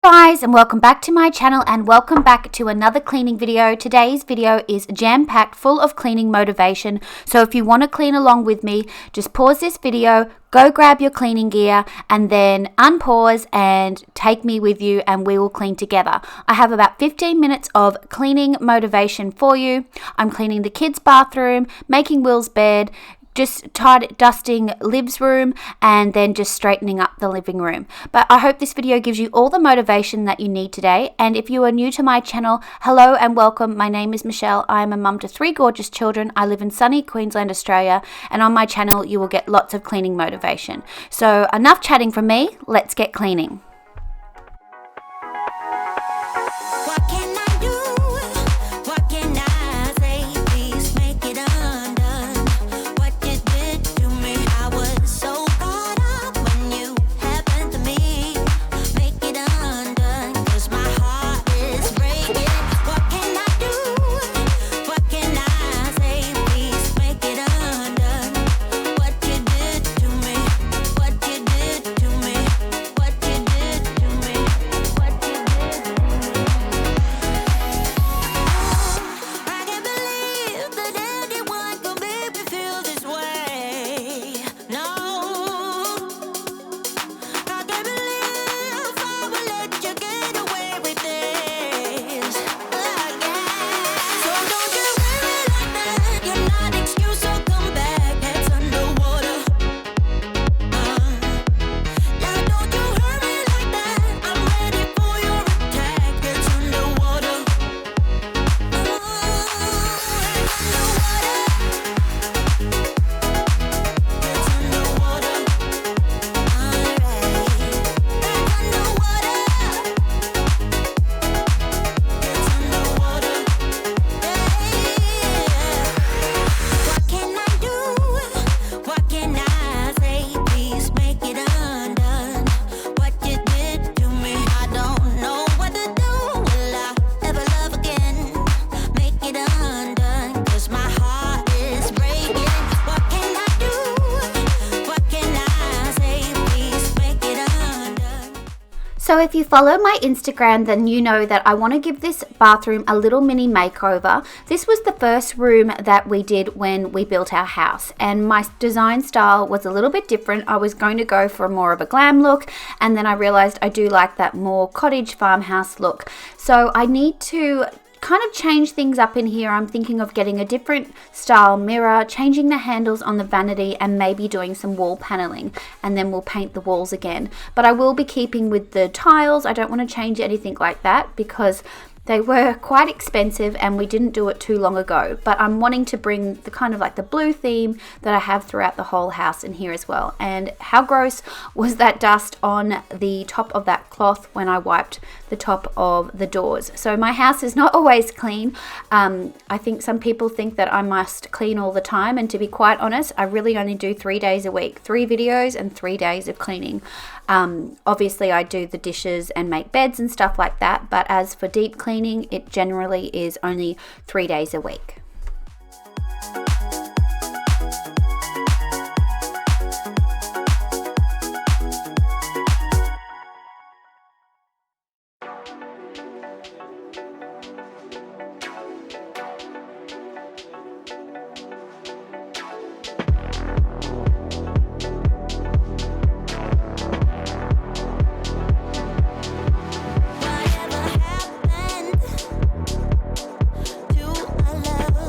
Guys, and welcome back to my channel and welcome back to another cleaning video. Today's video is jam-packed full of cleaning motivation, so if you want to clean along with me, just pause this video, go grab your cleaning gear and then unpause and take me with you and we will clean together. I have about 15 minutes of cleaning motivation for you. I'm cleaning the kids' bathroom, making Will's bed, just dusting Liv's room, and then just straightening up the living room. But I hope this video gives you all the motivation that you need today. And if you are new to my channel, hello and welcome. My name is Michelle. I am a mum to 3 gorgeous children. I live in sunny Queensland, Australia, and on my channel you will get lots of cleaning motivation. So enough chatting from me, let's get cleaning. So if you follow my Instagram, then you know that I want to give this bathroom a little mini makeover. This was the first room that we did when we built our house, and my design style was a little bit different. I was going to go for more of a glam look, and then I realized I do like that more cottage farmhouse look. So I need to kind of change things up in here. I'm thinking of getting a different style mirror, changing the handles on the vanity, and maybe doing some wall paneling, and then we'll paint the walls again. But I will be keeping with the tiles. I don't want to change anything like that because they were quite expensive and we didn't do it too long ago. But I'm wanting to bring the kind of like the blue theme that I have throughout the whole house in here as well. And how gross was that dust on the top of that cloth when I wiped the top of the doors. So my house is not always clean. I think some people think that I must clean all the time, and to be quite honest, I really only do 3 days a week, 3 videos and 3 days of cleaning. Obviously I do the dishes and make beds and stuff like that, but as for deep cleaning, it generally is only 3 days a week. Whatever happened to our love?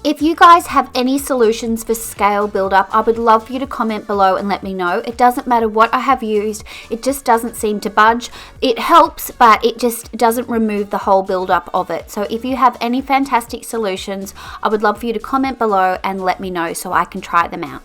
If you guys have any solutions for scale buildup, I would love for you to comment below and let me know. It doesn't matter what I have used, it just doesn't seem to budge. It helps, but it just doesn't remove the whole buildup of it. So if you have any fantastic solutions, I would love for you to comment below and let me know so I can try them out.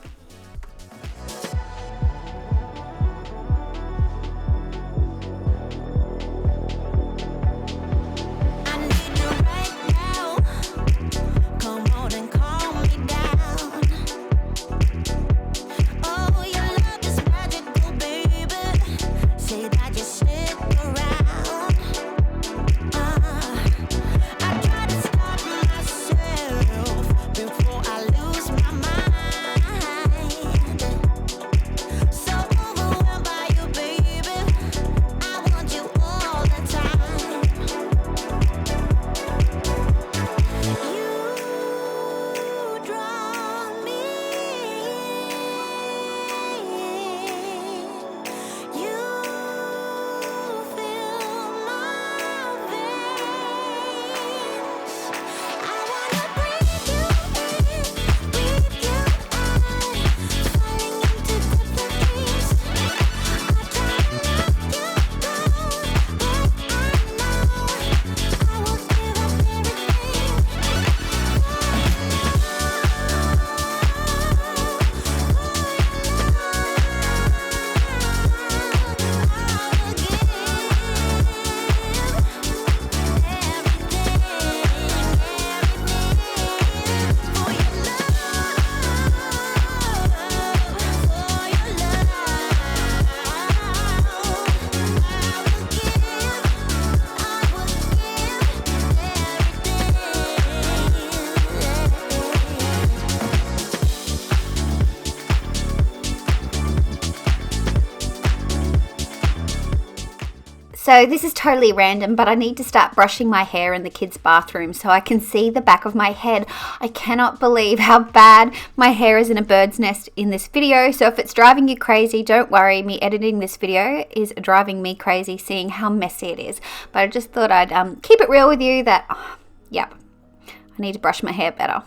So this is totally random, but I need to start brushing my hair in the kids' bathroom so I can see the back of my head. I cannot believe how bad my hair is in a bird's nest in this video. So if it's driving you crazy, don't worry. Me editing this video is driving me crazy seeing how messy it is. But I just thought I'd keep it real with you that, yep, I need to brush my hair better.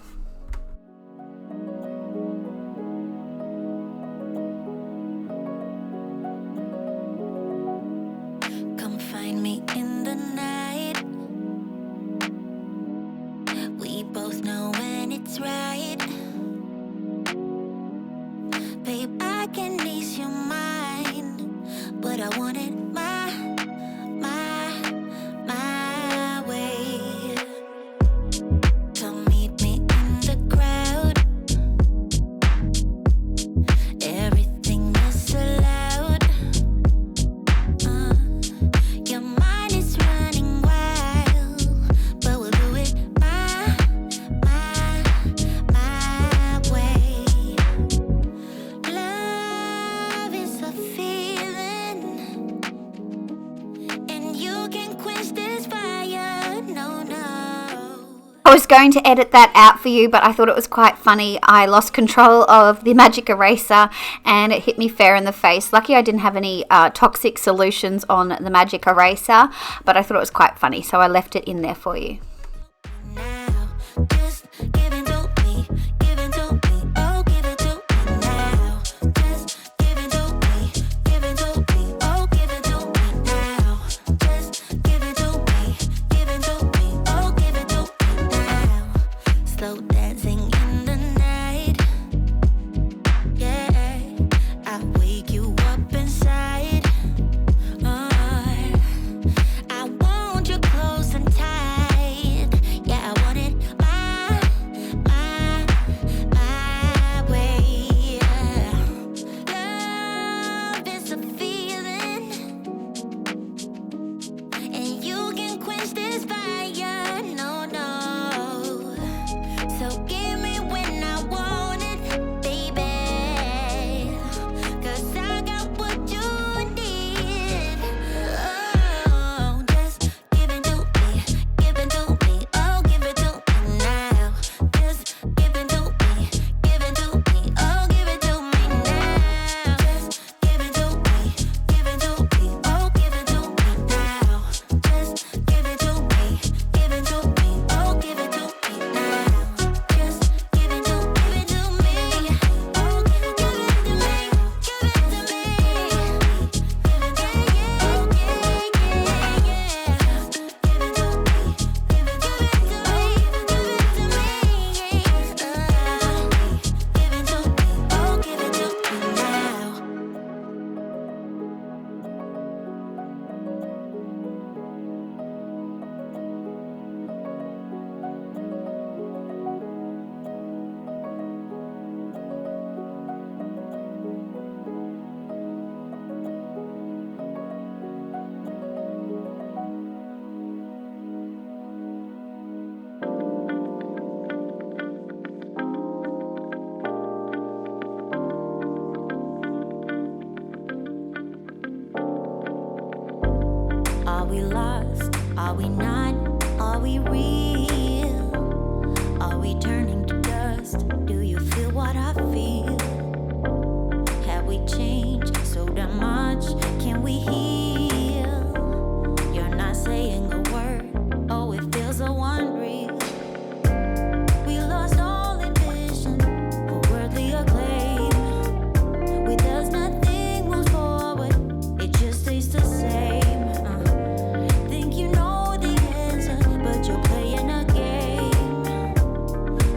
I was going to edit that out for you, but I thought it was quite funny. I lost control of the magic eraser and it hit me fair in the face. Lucky I didn't have any toxic solutions on the magic eraser, but I thought it was quite funny, so I left it in there for you. Are we not? Are we real? Are we turning to dust? Do you feel what I feel? Have we changed so damn much? Can we heal? You're not saying a word. Oh, it feels so unreal. We lost all ambition for worldly acclaim. With us, nothing moves forward. It just stays the same. Think you know the answer, but you're playing a game.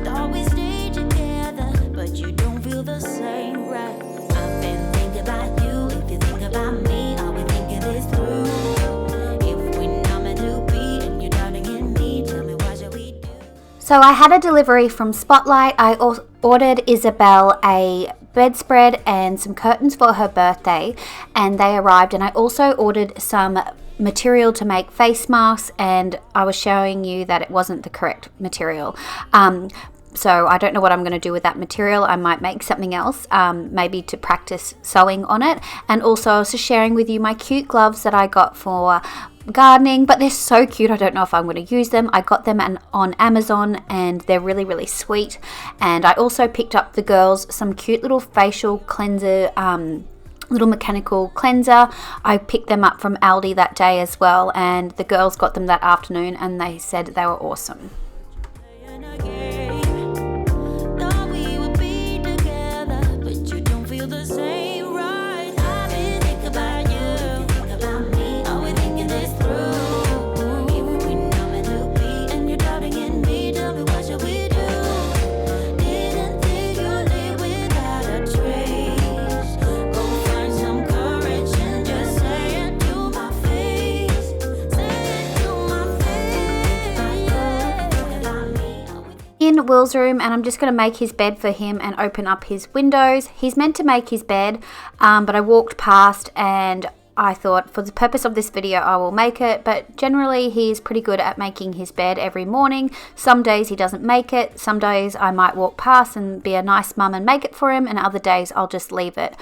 Thought we stayed together, but you don't feel the same, right? I've been thinking about you. If you think about me, are we thinking this through? If we're not meant to be, and you're doubting in me, tell me what shall we do? So I had a delivery from Spotlight. I ordered Isabel a bedspread and some curtains for her birthday, and they arrived. And I also ordered some material to make face masks, and I was showing you that it wasn't the correct material. So I don't know what I'm going to do with that material. I might make something else, maybe to practice sewing on it. And also I was just sharing with you my cute gloves that I got for gardening, but they're so cute. I don't know if I'm going to use them. I got them on Amazon, and they're really, really sweet. And I also picked up the girls some cute little facial cleanser, little mechanical cleanser. I picked them up from Aldi that day as well, and the girls got them that afternoon, and they said they were awesome. Thought we would be together, but you don't feel the same, right? I've been thinking about you. Think about me. Are we thinking this through? If we're not meant to be, and you're doubting in me, tell me what shall we do? Didn't think you'd live without a trace. Go find some courage and just say it to my face. Say it to my face. Think about me. In Will's room, and I'm just going to make his bed for him and open up his windows. He's meant to make his bed, but I walked past and I thought for the purpose of this video I will make it, but generally he's pretty good at making his bed every morning. Some days he doesn't make it, some days I might walk past and be a nice mum and make it for him, and other days I'll just leave it.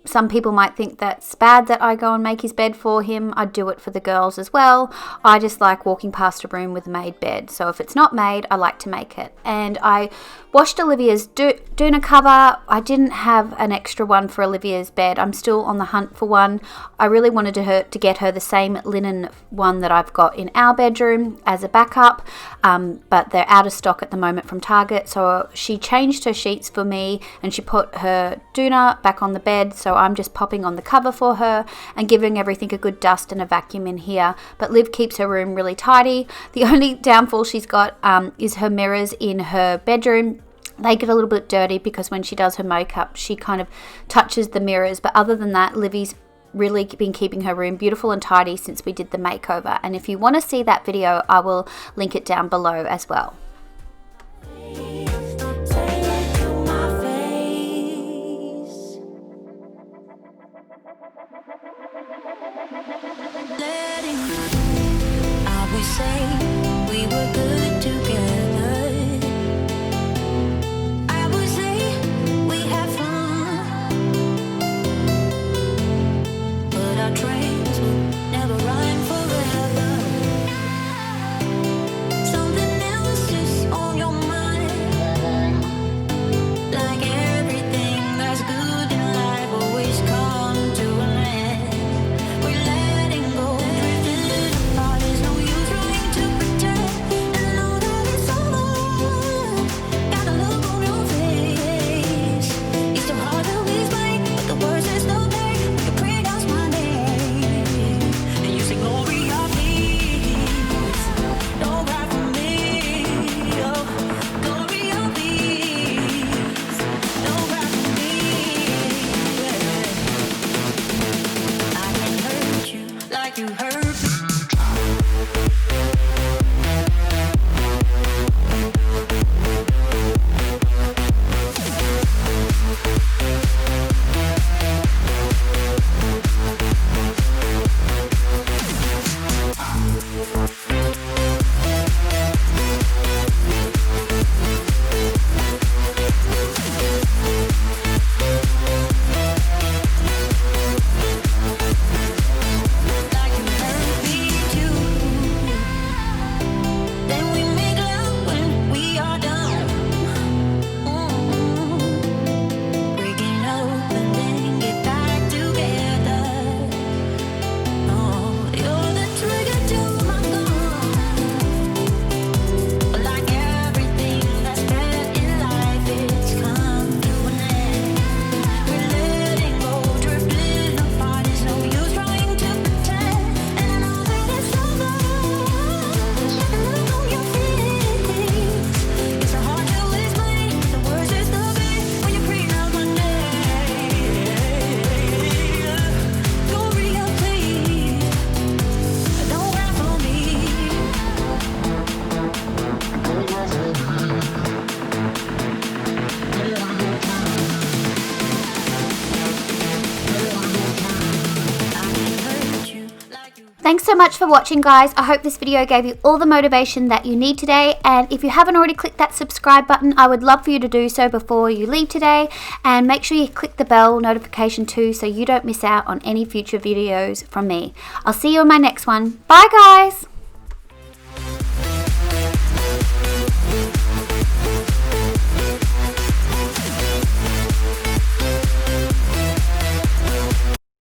Some people might think that's bad that I go and make his bed for him. I do it for the girls as well. I just like walking past a room with a made bed. So if it's not made, I like to make it. And I washed Olivia's doona cover. I didn't have an extra one for Olivia's bed. I'm still on the hunt for one. I really wanted to get her the same linen one that I've got in our bedroom as a backup, but they're out of stock at the moment from Target. So she changed her sheets for me, and she put her doona back on the bed. So I'm just popping on the cover for her and giving everything a good dust and a vacuum in here. But Liv keeps her room really tidy. The only downfall she's got is her mirrors in her bedroom. They get a little bit dirty because when she does her makeup, she kind of touches the mirrors. But other than that, Livy's really been keeping her room beautiful and tidy since we did the makeover. And if you want to see that video, I will link it down below as well. I would say we were good together. I would say we had fun, but our trains will never run forever. Something else to Thanks so much for watching, guys. I hope this video gave you all the motivation that you need today. And if you haven't already clicked that subscribe button, I would love for you to do so before you leave today. And make sure you click the bell notification too so you don't miss out on any future videos from me. I'll see you in my next one. Bye, guys.